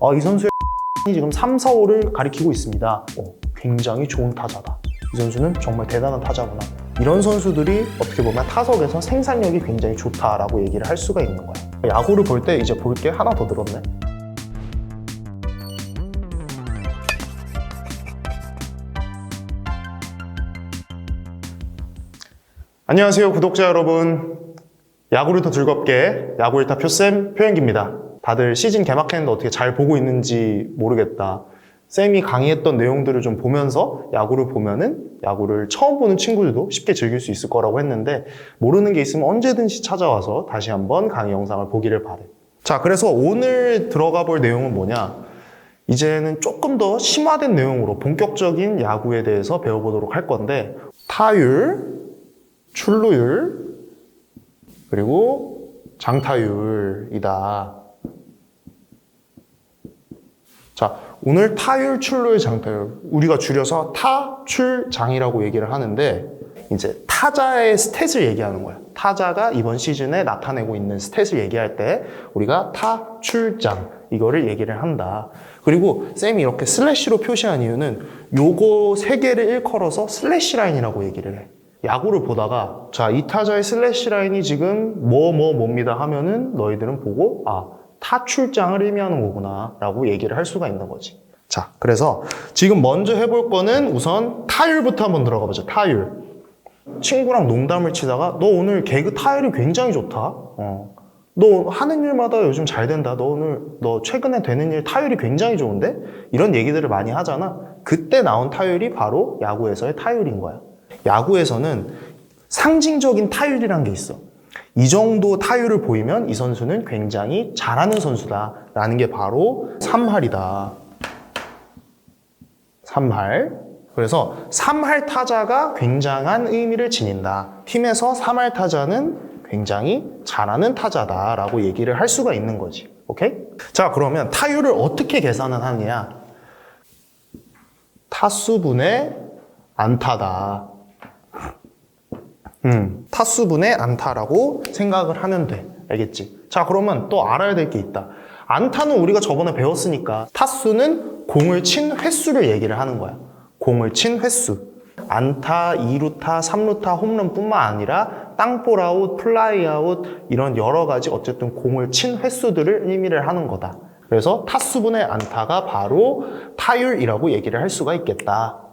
이 선수의 지금 3, 4, 5를 가리키고 있습니다. 굉장히 좋은 타자다. 이 선수는 정말 대단한 타자구나. 이런 선수들이 어떻게 보면 타석에서 생산력이 굉장히 좋다라고 얘기를 할 수가 있는 거야. 야구를 볼 때 이제 볼 게 하나 더 늘었네. 안녕하세요, 구독자 여러분. 야구를 더 즐겁게 야구 1타 표쌤 표현기입니다. 다들 시즌 개막했는데 어떻게 잘 보고 있는지 모르겠다. 쌤이 강의했던 내용들을 좀 보면서 야구를 보면은 야구를 처음 보는 친구들도 쉽게 즐길 수 있을 거라고 했는데, 모르는 게 있으면 언제든지 찾아와서 다시 한번 강의 영상을 보기를 바래. 자, 그래서 오늘 들어가 볼 내용은 뭐냐? 이제는 조금 더 심화된 내용으로 본격적인 야구에 대해서 배워보도록 할 건데, 타율, 출루율, 그리고 장타율이다. 자, 오늘 타율, 출루율, 장타율, 우리가 줄여서 타출장이라고 얘기를 하는데, 이제 타자의 스탯을 얘기하는 거야. 타자가 이번 시즌에 나타내고 있는 스탯을 얘기할 때 우리가 타출장, 이거를 얘기를 한다. 그리고 쌤이 이렇게 슬래시로 표시한 이유는 요거 세 개를 일컬어서 슬래시 라인이라고 얘기를 해. 야구를 보다가 자, 이 타자의 슬래시 라인이 지금 뭡니다 하면은 너희들은 보고 타출장을 의미하는 거구나 라고 얘기를 할 수가 있는 거지. 자, 그래서 지금 먼저 해볼 거는 우선 타율부터 한번 들어가 보자. 타율. 친구랑 농담을 치다가 너 오늘 개그 타율이 굉장히 좋다. 너 하는 일마다 요즘 잘 된다. 너 최근에 되는 일 타율이 굉장히 좋은데? 이런 얘기들을 많이 하잖아. 그때 나온 타율이 바로 야구에서의 타율인 거야. 야구에서는 상징적인 타율이란 게 있어. 이 정도 타율을 보이면 이 선수는 굉장히 잘하는 선수다라는 게 바로 3할이다. 3할. 그래서 3할 타자가 굉장한 의미를 지닌다. 팀에서 3할 타자는 굉장히 잘하는 타자다라고 얘기를 할 수가 있는 거지. 오케이? 자, 그러면 타율을 어떻게 계산을 하느냐? 타수분의 안타다. 타수분의 안타라고 생각을 하면 돼. 알겠지? 자, 그러면 또 알아야 될 게 있다. 안타는 우리가 저번에 배웠으니까 타수는 공을 친 횟수를 얘기를 하는 거야. 공을 친 횟수. 안타, 2루타, 3루타, 홈런뿐만 아니라 땅볼 아웃, 플라이 아웃 이런 여러 가지 어쨌든 공을 친 횟수들을 의미를 하는 거다. 그래서 타수분의 안타가 바로 타율이라고 얘기를 할 수가 있겠다.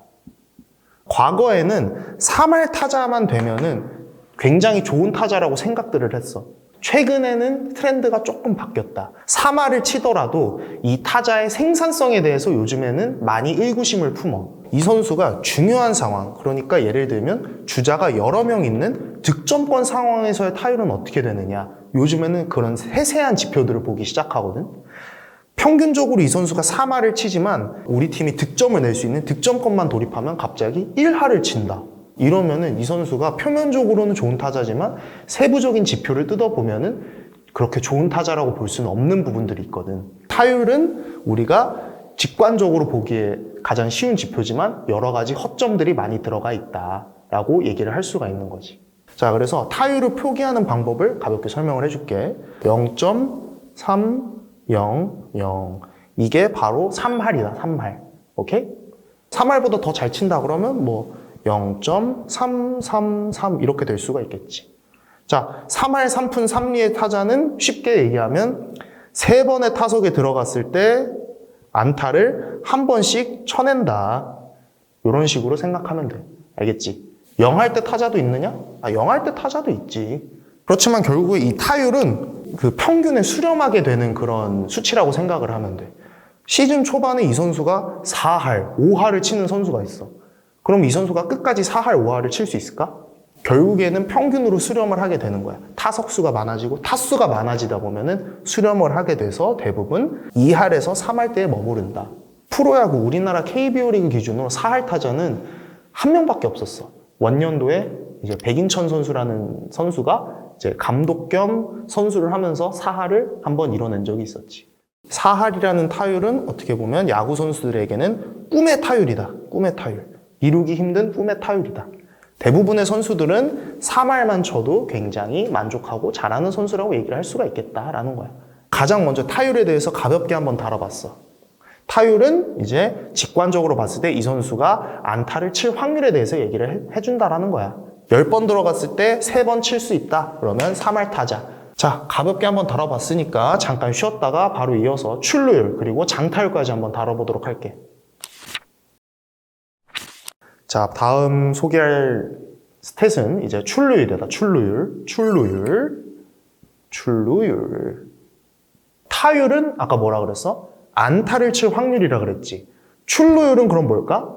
과거에는 3할 타자만 되면은 굉장히 좋은 타자라고 생각들을 했어. 최근에는 트렌드가 조금 바뀌었다. 3할을 치더라도 이 타자의 생산성에 대해서 요즘에는 많이 의구심을 품어. 이 선수가 중요한 상황, 그러니까 예를 들면 주자가 여러 명 있는 득점권 상황에서의 타율은 어떻게 되느냐. 요즘에는 그런 세세한 지표들을 보기 시작하거든. 평균적으로 이 선수가 3할을 치지만 우리 팀이 득점을 낼 수 있는 득점권만 돌입하면 갑자기 1할을 친다. 이러면은 이 선수가 표면적으로는 좋은 타자지만 세부적인 지표를 뜯어보면은 그렇게 좋은 타자라고 볼 수는 없는 부분들이 있거든. 타율은 우리가 직관적으로 보기에 가장 쉬운 지표지만 여러 가지 허점들이 많이 들어가 있다라고 얘기를 할 수가 있는 거지. 자, 그래서 타율을 표기하는 방법을 가볍게 설명을 해줄게. 0.300. 이게 바로 3할이다, 3할. 오케이? 3할보다 더 잘 친다 그러면 0.333 이렇게 될 수가 있겠지. 자, 3할 3푼 3리의 타자는 쉽게 얘기하면 3번의 타석에 들어갔을 때 안타를 한 번씩 쳐낸다. 이런 식으로 생각하면 돼. 알겠지? 0할 때 타자도 있느냐? 0할 때 타자도 있지. 그렇지만 결국 이 타율은 그 평균에 수렴하게 되는 그런 수치라고 생각을 하면 돼. 시즌 초반에 이 선수가 4할, 5할을 치는 선수가 있어. 그럼 이 선수가 끝까지 4할, 5할을 칠 수 있을까? 결국에는 평균으로 수렴을 하게 되는 거야. 타석수가 많아지고 타수가 많아지다 보면은 수렴을 하게 돼서 대부분 2할에서 3할대에 머무른다. 프로야구 우리나라 KBO 리그 기준으로 4할 타자는 한 명밖에 없었어. 원년도에 이제 백인천 선수라는 선수가 이제 감독 겸 선수를 하면서 4할을 한번 이뤄낸 적이 있었지. 4할이라는 타율은 어떻게 보면 야구 선수들에게는 꿈의 타율이다. 꿈의 타율. 이루기 힘든 꿈의 타율이다. 대부분의 선수들은 3할만 쳐도 굉장히 만족하고 잘하는 선수라고 얘기를 할 수가 있겠다라는 거야. 가장 먼저 타율에 대해서 가볍게 한번 다뤄봤어. 타율은 이제 직관적으로 봤을 때 이 선수가 안타를 칠 확률에 대해서 얘기를 해준다라는 거야. 10번 들어갔을 때 3번 칠 수 있다. 그러면 3할 타자. 자, 가볍게 한번 다뤄봤으니까 잠깐 쉬었다가 바로 이어서 출루율 그리고 장타율까지 한번 다뤄보도록 할게. 자, 다음 소개할 스탯은 이제 출루율이다. 출루율. 타율은 아까 뭐라 그랬어? 안타를 칠 확률이라 그랬지. 출루율은 그럼 뭘까?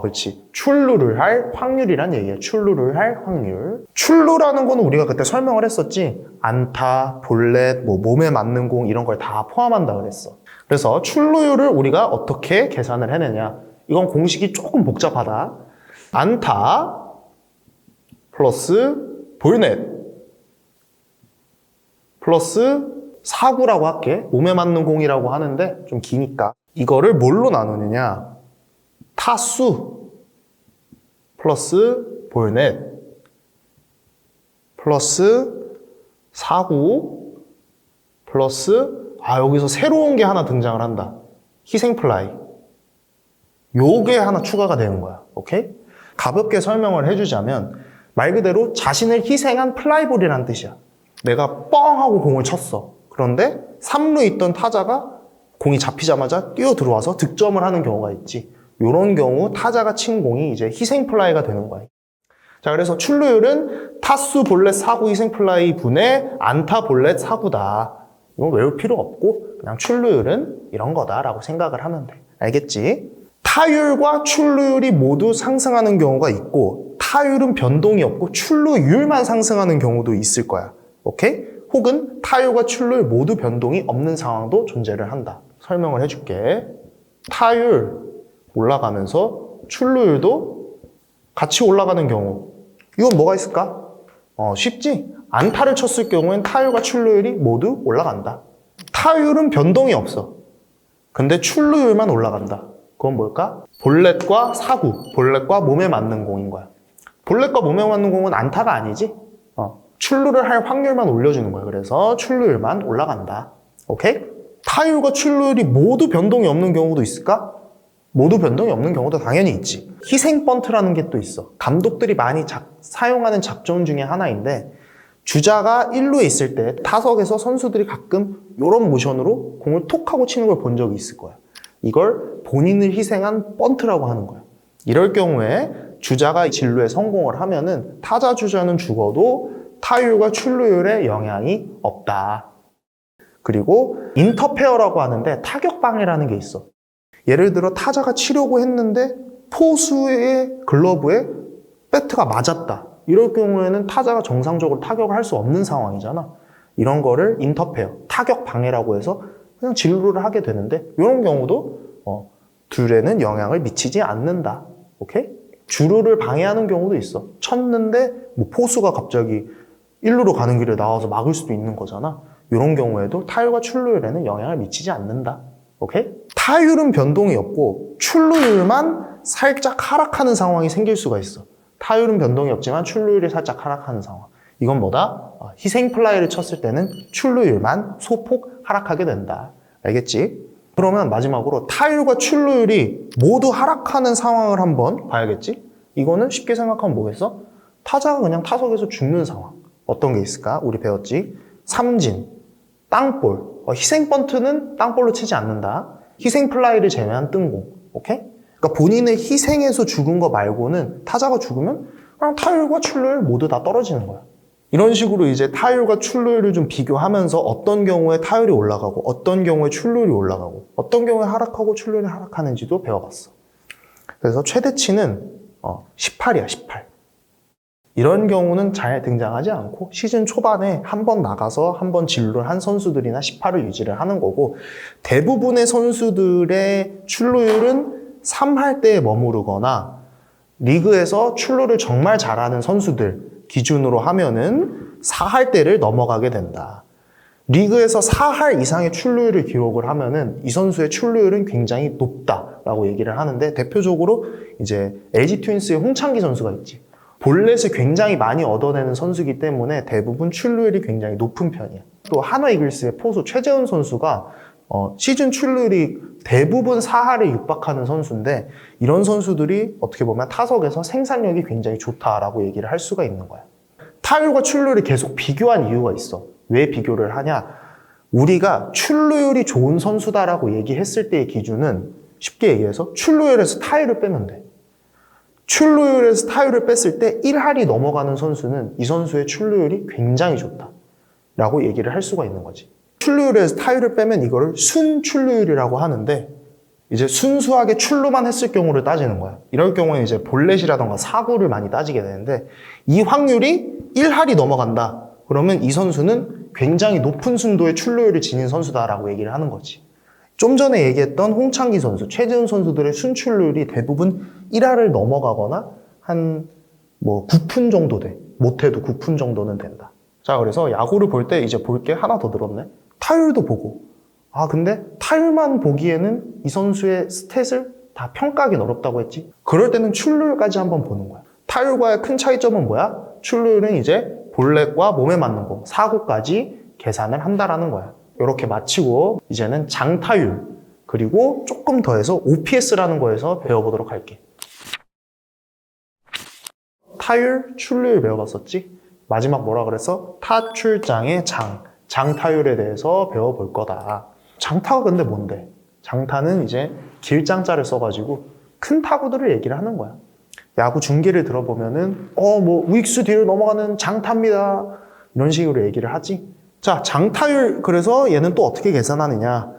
그렇지. 출루를 할 확률이란 얘기야. 출루를 할 확률. 출루라는 거는 우리가 그때 설명을 했었지. 안타, 볼넷, 몸에 맞는 공 이런 걸 다 포함한다 그랬어. 그래서 출루율을 우리가 어떻게 계산을 해내냐. 이건 공식이 조금 복잡하다. 안타 플러스 볼넷 플러스 사구라고 할게. 몸에 맞는 공이라고 하는데 좀 기니까. 이거를 뭘로 나누느냐. 타수 플러스 볼넷 플러스 사구 플러스 여기서 새로운 게 하나 등장을 한다. 희생플라이. 요게 하나 추가가 되는 거야. 오케이? 가볍게 설명을 해주자면 말 그대로 자신을 희생한 플라이볼이란 뜻이야. 내가 뻥 하고 공을 쳤어. 그런데 3루에 있던 타자가 공이 잡히자마자 뛰어 들어와서 득점을 하는 경우가 있지. 이런 경우 타자가 친 공이 이제 희생플라이가 되는 거야. 자, 그래서 출루율은 타수, 볼넷, 사구, 희생플라이 분의 안타, 볼넷, 사구다. 이건 외울 필요 없고 그냥 출루율은 이런 거다라고 생각을 하면 돼. 알겠지? 타율과 출루율이 모두 상승하는 경우가 있고 타율은 변동이 없고 출루율만 상승하는 경우도 있을 거야. 오케이? 혹은 타율과 출루율 모두 변동이 없는 상황도 존재를 한다. 설명을 해줄게. 타율 올라가면서 출루율도 같이 올라가는 경우. 이건 뭐가 있을까? 쉽지? 안타를 쳤을 경우엔 타율과 출루율이 모두 올라간다. 타율은 변동이 없어. 근데 출루율만 올라간다. 그건 뭘까? 볼넷과 사구, 볼넷과 몸에 맞는 공인 거야. 볼넷과 몸에 맞는 공은 안타가 아니지? 출루를 할 확률만 올려주는 거야. 그래서 출루율만 올라간다. 오케이? 타율과 출루율이 모두 변동이 없는 경우도 있을까? 모두 변동이 없는 경우도 당연히 있지. 희생 번트라는 게 또 있어. 감독들이 많이 사용하는 작전 중에 하나인데 주자가 1루에 있을 때 타석에서 선수들이 가끔 이런 모션으로 공을 톡 하고 치는 걸 본 적이 있을 거야. 이걸 본인을 희생한 번트라고 하는 거야. 이럴 경우에 주자가 진루에 성공을 하면은 타자 주자는 죽어도 타율과 출루율에 영향이 없다. 그리고 인터페어라고 하는데 타격방해라는 게 있어. 예를 들어 타자가 치려고 했는데 포수의 글러브에 배트가 맞았다. 이럴 경우에는 타자가 정상적으로 타격을 할 수 없는 상황이잖아. 이런 거를 인터페어, 타격방해라고 해서 그냥 진루를 하게 되는데 이런 경우도 둘에는 영향을 미치지 않는다. 오케이? 주루를 방해하는 경우도 있어. 쳤는데 포수가 갑자기 1루로 가는 길에 나와서 막을 수도 있는 거잖아. 이런 경우에도 타율과 출루율에는 영향을 미치지 않는다. 오케이? 타율은 변동이 없고 출루율만 살짝 하락하는 상황이 생길 수가 있어. 타율은 변동이 없지만 출루율이 살짝 하락하는 상황. 이건 뭐다? 희생플라이를 쳤을 때는 출루율만 소폭 하락하게 된다. 알겠지? 그러면 마지막으로 타율과 출루율이 모두 하락하는 상황을 한번 봐야겠지? 이거는 쉽게 생각하면 뭐겠어? 타자가 그냥 타석에서 죽는 상황. 어떤 게 있을까? 우리 배웠지? 삼진, 땅볼. 희생 번트는 땅볼로 치지 않는다. 희생 플라이를 제외한 뜬공. 오케이? 그러니까 본인의 희생에서 죽은 거 말고는 타자가 죽으면 그냥 타율과 출루율 모두 다 떨어지는 거야. 이런 식으로 이제 타율과 출루율을 좀 비교하면서 어떤 경우에 타율이 올라가고 어떤 경우에 출루율이 올라가고 어떤 경우에 하락하고 출루율이 하락하는지도 배워봤어. 그래서 최대치는 18이야, 18. 이런 경우는 잘 등장하지 않고 시즌 초반에 한 번 나가서 한 번 진루를 한 선수들이나 18을 유지를 하는 거고 대부분의 선수들의 출루율은 3할 때에 머무르거나 리그에서 출루를 정말 잘하는 선수들 기준으로 하면은 4할 때를 넘어가게 된다. 리그에서 4할 이상의 출루율을 기록을 하면은 이 선수의 출루율은 굉장히 높다라고 얘기를 하는데 대표적으로 이제 LG 트윈스의 홍창기 선수가 있지. 볼넷을 굉장히 많이 얻어내는 선수이기 때문에 대부분 출루율이 굉장히 높은 편이야. 또 한화 이글스의 포수 최재훈 선수가 시즌 출루율이 대부분 4할에 육박하는 선수인데 이런 선수들이 어떻게 보면 타석에서 생산력이 굉장히 좋다라고 얘기를 할 수가 있는 거야. 타율과 출루율을 계속 비교한 이유가 있어. 왜 비교를 하냐? 우리가 출루율이 좋은 선수다라고 얘기했을 때의 기준은 쉽게 얘기해서 출루율에서 타율을 빼면 돼. 출루율에서 타율을 뺐을 때 1할이 넘어가는 선수는 이 선수의 출루율이 굉장히 좋다라고 얘기를 할 수가 있는 거지. 출루율에서 타율을 빼면 이거를 순출루율이라고 하는데 이제 순수하게 출루만 했을 경우를 따지는 거야. 이럴 경우에 이제 볼넷이라던가 사구를 많이 따지게 되는데 이 확률이 1할이 넘어간다. 그러면 이 선수는 굉장히 높은 순도의 출루율을 지닌 선수다라고 얘기를 하는 거지. 좀 전에 얘기했던 홍창기 선수, 최재훈 선수들의 순출률이 대부분 1할을 넘어가거나 한 9푼 정도 돼. 못해도 9푼 정도는 된다. 자, 그래서 야구를 볼 때 이제 볼 게 하나 더 늘었네. 타율도 보고. 근데 타율만 보기에는 이 선수의 스탯을 다 평가하기 어렵다고 했지. 그럴 때는 출루율까지 한번 보는 거야. 타율과의 큰 차이점은 뭐야? 출루율은 이제 볼넷과 몸에 맞는 공, 사구까지 계산을 한다라는 거야. 이렇게 마치고 이제는 장타율 그리고 조금 더해서 OPS라는 거에서 배워보도록 할게. 타율, 출루율 배워봤었지? 마지막 뭐라 그랬어? 타출장의 장타율에 대해서 배워볼 거다. 장타가 근데 뭔데? 장타는 이제 길장자를 써가지고 큰 타구들을 얘기를 하는 거야. 야구 중계를 들어보면은 우익수 뒤로 넘어가는 장타입니다. 이런 식으로 얘기를 하지. 자, 장타율, 그래서 얘는 또 어떻게 계산하느냐.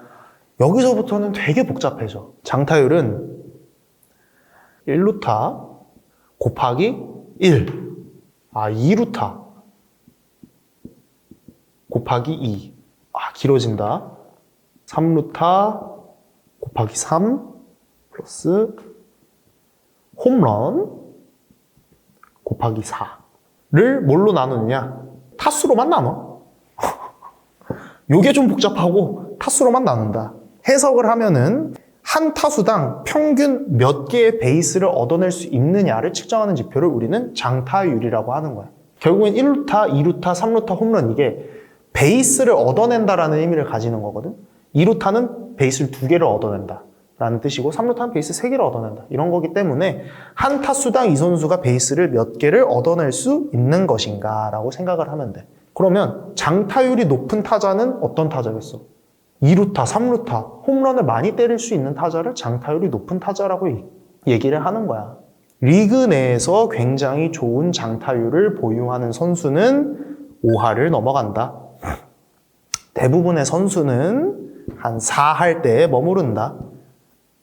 여기서부터는 되게 복잡해져. 장타율은 1루타 곱하기 1. 2루타 곱하기 2. 길어진다. 3루타 곱하기 3 플러스 홈런 곱하기 4를 뭘로 나누느냐? 타수로만 나눠. 요게 좀 복잡하고 타수로만 나눈다. 해석을 하면은 한 타수당 평균 몇 개의 베이스를 얻어낼 수 있느냐를 측정하는 지표를 우리는 장타율이라고 하는 거야. 결국엔 1루타, 2루타, 3루타 홈런 이게 베이스를 얻어낸다라는 의미를 가지는 거거든. 2루타는 베이스를 2개를 얻어낸다 라는 뜻이고 3루타는 베이스 3개를 얻어낸다 이런 거기 때문에 한 타수당 이 선수가 베이스를 몇 개를 얻어낼 수 있는 것인가 라고 생각을 하면 돼. 그러면 장타율이 높은 타자는 어떤 타자겠어? 2루타, 3루타 홈런을 많이 때릴 수 있는 타자를 장타율이 높은 타자라고 얘기를 하는 거야. 리그 내에서 굉장히 좋은 장타율을 보유하는 선수는 5할을 넘어간다. 대부분의 선수는 한 4할 때에 머무른다.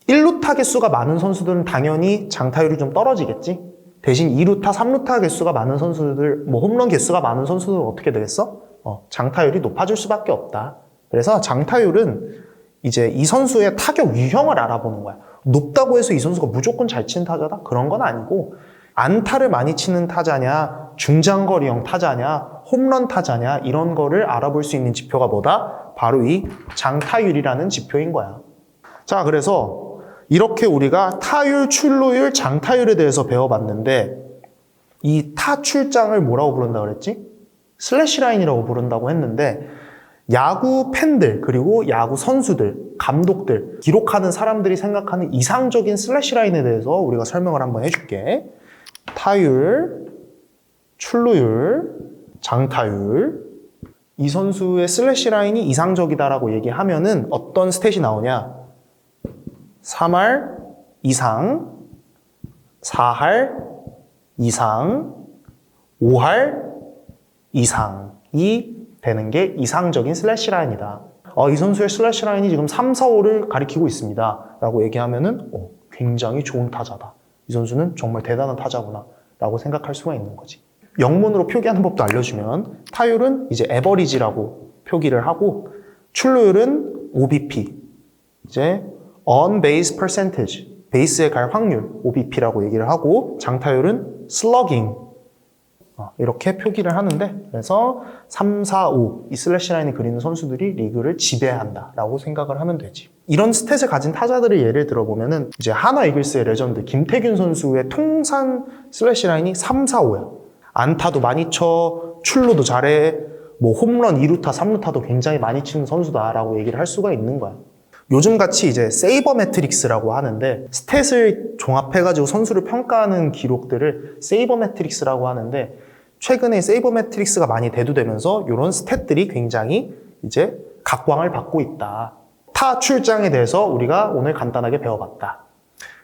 1루타 개수가 많은 선수들은 당연히 장타율이 좀 떨어지겠지. 대신 2루타, 3루타 개수가 많은 선수들, 홈런 개수가 많은 선수들은 어떻게 되겠어? 장타율이 높아질 수밖에 없다. 그래서 장타율은 이제 이 선수의 타격 유형을 알아보는 거야. 높다고 해서 이 선수가 무조건 잘 치는 타자다? 그런 건 아니고 안타를 많이 치는 타자냐, 중장거리형 타자냐, 홈런 타자냐 이런 거를 알아볼 수 있는 지표가 뭐다? 바로 이 장타율이라는 지표인 거야. 자, 그래서 이렇게 우리가 타율, 출루율, 장타율에 대해서 배워봤는데 이 타출장을 뭐라고 부른다고 그랬지? 슬래시라인이라고 부른다고 했는데 야구 팬들 그리고 야구 선수들, 감독들, 기록하는 사람들이 생각하는 이상적인 슬래시라인에 대해서 우리가 설명을 한번 해줄게. 타율, 출루율, 장타율 이 선수의 슬래시라인이 이상적이다라고 얘기하면은 어떤 스탯이 나오냐? 3할 이상, 4할 이상, 5할 이상이 되는 게 이상적인 슬래시라인이다. 이 선수의 슬래시라인이 지금 3, 4, 5를 가리키고 있습니다. 라고 얘기하면은 굉장히 좋은 타자다. 이 선수는 정말 대단한 타자구나. 라고 생각할 수가 있는 거지. 영문으로 표기하는 법도 알려주면 타율은 이제 에버리지라고 표기를 하고 출루율은 OBP, 이제 on base percentage, 베이스에 갈 확률 OBP라고 얘기를 하고 장타율은 slugging 이렇게 표기를 하는데 그래서 3, 4, 5 이 슬래시 라인을 그리는 선수들이 리그를 지배한다 라고 생각을 하면 되지. 이런 스탯을 가진 타자들의 예를 들어보면은 이제 한화 이글스의 레전드 김태균 선수의 통산 슬래시 라인이 3, 4, 5야. 안타도 많이 쳐, 출루도 잘해, 뭐 홈런 2루타, 3루타도 굉장히 많이 치는 선수다라고 얘기를 할 수가 있는 거야. 요즘같이 이제 세이버 매트릭스라고 하는데 스탯을 종합해가지고 선수를 평가하는 기록들을 세이버 매트릭스라고 하는데 최근에 세이버 매트릭스가 많이 대두되면서 이런 스탯들이 굉장히 이제 각광을 받고 있다. 타 출장에 대해서 우리가 오늘 간단하게 배워봤다.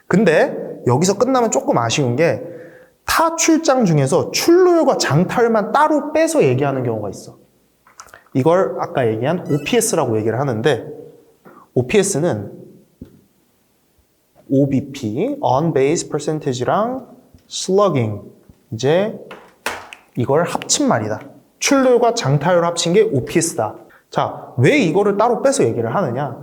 근데 여기서 끝나면 조금 아쉬운 게 타 출장 중에서 출루율과 장타율만 따로 빼서 얘기하는 경우가 있어. 이걸 아까 얘기한 OPS라고 얘기를 하는데 OPS는 OBP, On Base Percentage랑 Slugging 이제 이걸 합친 말이다. 출루율과 장타율을 합친 게 OPS다. 자, 왜 이거를 따로 빼서 얘기를 하느냐?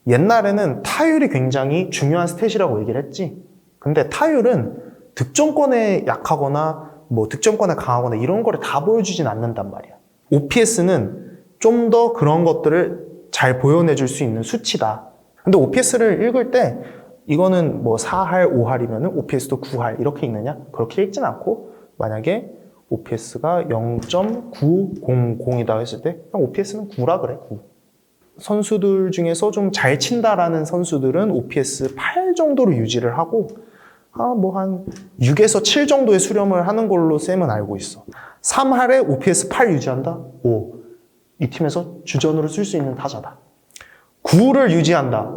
옛날에는 타율이 굉장히 중요한 스탯이라고 얘기를 했지. 근데 타율은 득점권에 약하거나 뭐 득점권에 강하거나 이런 거를 다 보여주진 않는단 말이야. OPS는 좀 더 그런 것들을 잘 보여내줄 수 있는 수치다. 근데 OPS를 읽을 때 이거는 뭐 4할, 5할이면 OPS도 9할 이렇게 읽느냐? 그렇게 읽진 않고 만약에 OPS가 0.900이다 했을 때 그냥 OPS는 9라 그래, 9. 선수들 중에서 좀 잘 친다라는 선수들은 OPS 8 정도로 유지를 하고 뭐 한 6에서 7 정도의 수렴을 하는 걸로 쌤은 알고 있어. 3할에 OPS 8 유지한다? 오, 이 팀에서 주전으로 쓸 수 있는 타자다. 9를 유지한다.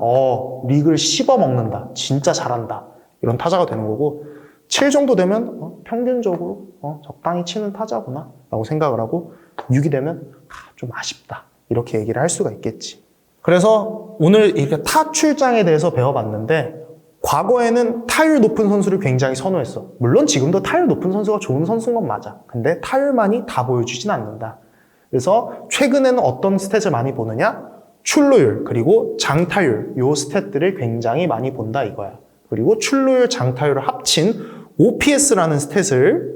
리그를 씹어먹는다. 진짜 잘한다. 이런 타자가 되는 거고 7 정도 되면 평균적으로 적당히 치는 타자구나 라고 생각을 하고 6이 되면 좀 아쉽다. 이렇게 얘기를 할 수가 있겠지. 그래서 오늘 이렇게 타 출장에 대해서 배워봤는데 과거에는 타율 높은 선수를 굉장히 선호했어. 물론 지금도 타율 높은 선수가 좋은 선수인 건 맞아. 근데 타율만이 다 보여주진 않는다. 그래서 최근에는 어떤 스탯을 많이 보느냐? 출루율 그리고 장타율 요 스탯들을 굉장히 많이 본다 이거야. 그리고 출루율, 장타율을 합친 OPS라는 스탯을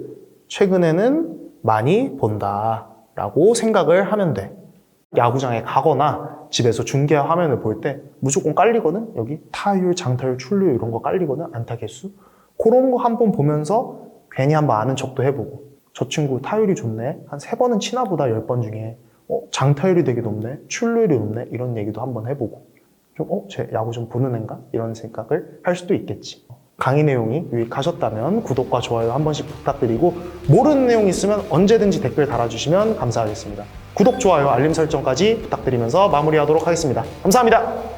최근에는 많이 본다라고 생각을 하면 돼. 야구장에 가거나 집에서 중계 화면을 볼 때 무조건 깔리거든? 여기 타율, 장타율, 출루율 이런 거 깔리거든? 안타 개수? 그런 거 한번 보면서 괜히 한번 아는 척도 해보고 저 친구 타율이 좋네? 한 3번은 치나 보다 10번 중에 장타율이 되게 높네? 출루율이 높네? 이런 얘기도 한번 해보고 좀 쟤 야구 좀 보는 애인가? 이런 생각을 할 수도 있겠지. 강의 내용이 유익하셨다면 구독과 좋아요 한 번씩 부탁드리고 모르는 내용 있으면 언제든지 댓글 달아주시면 감사하겠습니다. 구독, 좋아요, 알림 설정까지 부탁드리면서 마무리하도록 하겠습니다. 감사합니다.